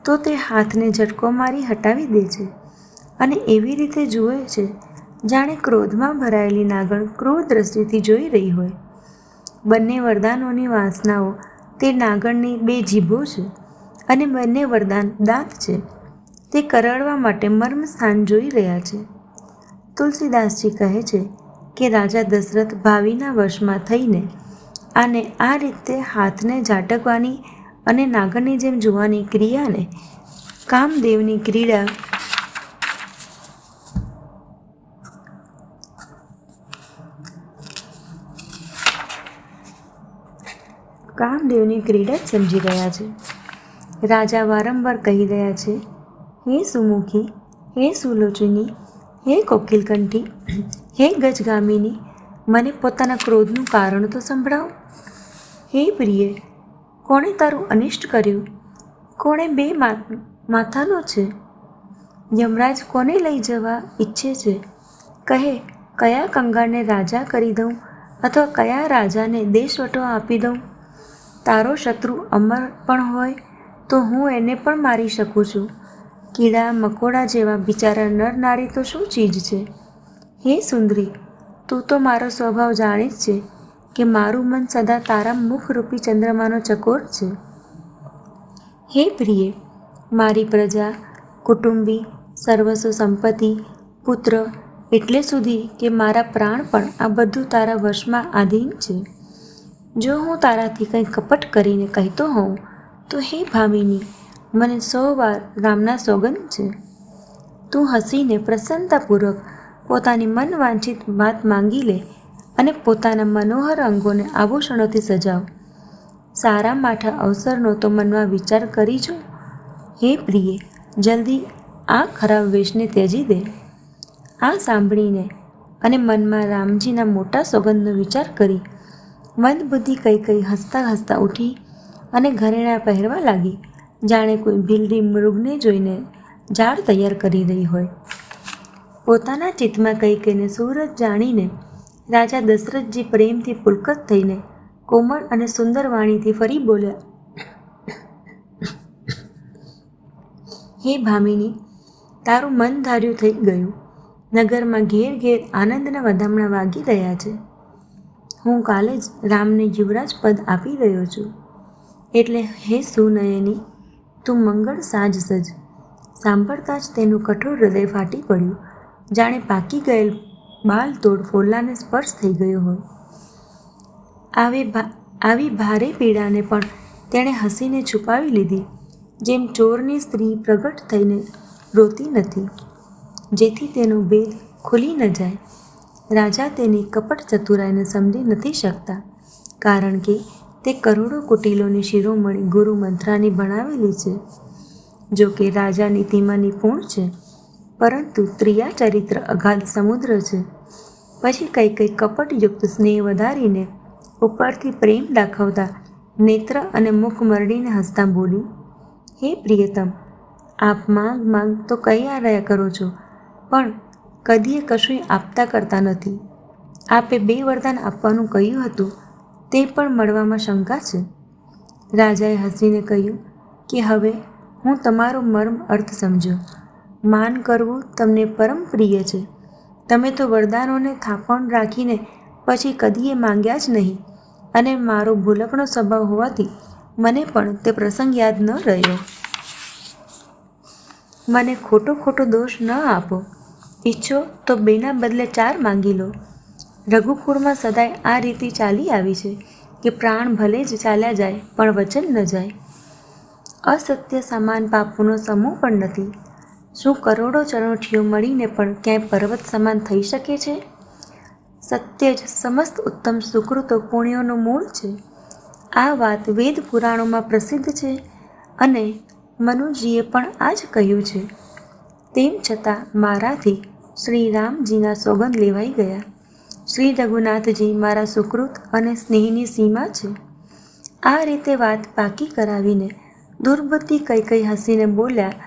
તો તે હાથને ઝટકો મારી હટાવી દે છે અને એવી રીતે જુએ છે જાણે ક્રોધમાં ભરાયેલી નાગણ ક્રૂર દ્રષ્ટિથી જોઈ રહી હોય. બંને વરદાનોની વાસનાઓ તે નાગણની 2 જીભો છે અને બંને વરદાન દાંત છે. તે કરડવા માટે મર્મ સ્થાન જોઈ રહ્યા છે. તુલસીદાસજી કહે છે કે રાજા દશરથ ભાવિના વશમાં થઈને આને આ રીતે હાથને ઝાટકવાની અને નાગણની જેમ જોવાની ક્રિયાને કામદેવની ક્રીડા જ સમજી રહ્યા છે. રાજા વારંવાર કહી રહ્યા છે, હે સુમુખી, હે સુલોચની, હે કોકિલકંઠી, હે ગજગામિની, મને પોતાના ક્રોધનું કારણ તો સંભળાવો. હે પ્રિય, કોણે તારું અનિષ્ટ કર્યું? કોણે 2 માથાનો છે? યમરાજ કોને લઈ જવા ઈચ્છે છે? કહે, કયા કંગાળને રાજા કરી દઉં અથવા કયા રાજાને દેશવટો આપી દઉં? તારો શત્રુ અમર પણ હોય તો હું એને પણ મારી શકું છું. કીડા મકોડા જેવા બિચારા નર નારી તો શું ચીજ છે? હે સુંદરી, તું તો મારો સ્વભાવ જાણે જ છે કે મારું મન સદા તારા મુખરૂપી ચંદ્રમાનો ચકોર છે. હે પ્રિય, મારી પ્રજા, કુટુંબી, સર્વસ્વ સંપત્તિ, પુત્ર, એટલે સુધી કે મારા પ્રાણ પણ આ બધું તારા વશમાં આધીન છે. જો હું તારાથી કંઈ કપટ કરીને કહેતો હોઉં તો હે ભામિની, મને 100 વાર રામના સોગંદ છે. તું હસીને પ્રસન્નતાપૂર્વક પોતાની મનવાંછિત વાત માંગી લે અને પોતાના મનોહર અંગોને આભૂષણોથી સજાવ. સારા માઠા અવસરનો તો મનમાં વિચાર કરી જો. હે પ્રિય, જલ્દી આ ખરાબ વેશને ત્યજી દે. આ સાંભળીને અને મનમાં રામજીના મોટા સોગંદનો વિચાર કરી મંદબુદ્ધિ કૈકેયી હસતા હસતા ઉઠી અને ઘરેણાં પહેરવા લાગી, જાણે કોઈ ભીલડી મૃગને જોઈને ઝાડ તૈયાર કરી રહી હોય. પોતાના ચિત્તમાં કૈકેયીને સુરત જાણીને રાજા દશરથજી પ્રેમથી પુલકત થઈને કોમળ અને સુંદર વાણીથી ફરી બોલ્યા, હે ભામિની, તારું મન ધાર્યું થઈ ગયું. નગરમાં ઘેર ઘેર આનંદના વધામણા વાગી રહ્યા છે. હું કાલે જ રામને યુવરાજ પદ આપી રહ્યો છું. એટલે હે સુનયની, તું મંગળ સાજ સજ. સાંભળતા જ તેનું કઠોર હૃદય ફાટી પડ્યું, જાણે પાકી ગયેલ બાલ તોડ ફોલ્લાને સ્પર્શ થઈ ગયો હોય. આવી ભારે પીડાને પણ તેણે હસીને છુપાવી લીધી, જેમ ચોરની સ્ત્રી પ્રગટ થઈને રોતી નથી, જેથી તેનો ભેદ ખુલી ન જાય. રાજા તેની કપટ ચતુરાઈને સમજી નથી શકતા, કારણ કે તે કરોડો કુટિલોની શિરોમણી ગુરુ મંત્રાની ભણાવેલી છે. જો કે રાજા નીતિમાં નિપુણ છે, પરંતુ ત્રિયા ચરિત્ર અગાધ સમુદ્ર છે. પછી કઈ કપટયુક્ત સ્નેહ વધારીને ઉપરથી પ્રેમ દાખવતા નેત્ર અને મુખ મરડીને હસતા બોલી, હે પ્રિયતમ, આપ માંગ તો કયા રહ્યા કરો છો, પણ કદીએ કશું આપતા કરતા નથી. આપે 2 વરદાન આપવાનું કહ્યું હતું, તે પણ મળવામાં શંકા છે. રાજાએ હસીને કહ્યું કે હવે હું તમારો મર્મ અર્થ સમજ્યો. માન કરવું તમને પરમ પ્રિય છે. તમે તો વરદાનોને થાપણ રાખીને પછી કદીએ માંગ્યા જ નહીં, અને મારો ભૂલકણો સ્વભાવ હોવાથી મને પણ તે પ્રસંગ યાદ ન રહ્યો. મને ખોટો દોષ ન આપો. ઈચ્છો તો 2ના બદલે 4 માંગી લો. રઘુકુળમાં સદાય આ રીતિ ચાલી આવી છે કે પ્રાણ ભલે જ ચાલ્યા જાય, પણ વચન ન જાય. અસત્ય સમાન પાપોનો સમૂહ પણ નથી. શું કરોડો ચરોઠીઓ મળીને પણ ક્યાંય પર્વત સમાન થઈ શકે છે? સત્ય જ સમસ્ત ઉત્તમ સુકૃતો પુણ્યોનું મૂળ છે. આ વાત વેદ પુરાણોમાં પ્રસિદ્ધ છે, અને મનુજીએ પણ આ જ કહ્યું છે. તેમ છતાં મારાથી શ્રી રામજીના સોગંદ લેવાઈ ગયા. શ્રી રઘુનાથજી મારા સુકૃત અને સ્નેહની સીમા છે. આ રીતે વાત પાકી કરાવીને દુર્બુદ્ધિ કઈ હસીને બોલ્યા,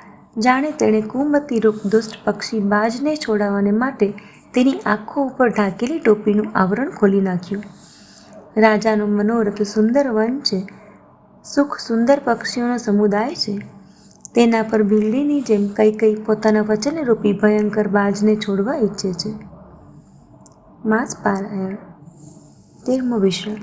જાણે તેણે કુમતી રૂપ દુષ્ટ પક્ષી બાજને છોડાવવાને માટે તેની આંખો ઉપર ઢાંકેલી ટોપીનું આવરણ ખોલી નાખ્યું. રાજાનો મનોરથ સુંદર વન છે, સુખ સુંદર પક્ષીઓનો સમુદાય છે. તેના પર બિલ્ડીની જેમ કઈ પોતાના વચનરૂપી ભયંકર બાજને છોડવા ઈચ્છે છે. માસ પારાયણ 13મો વિશ્રામ.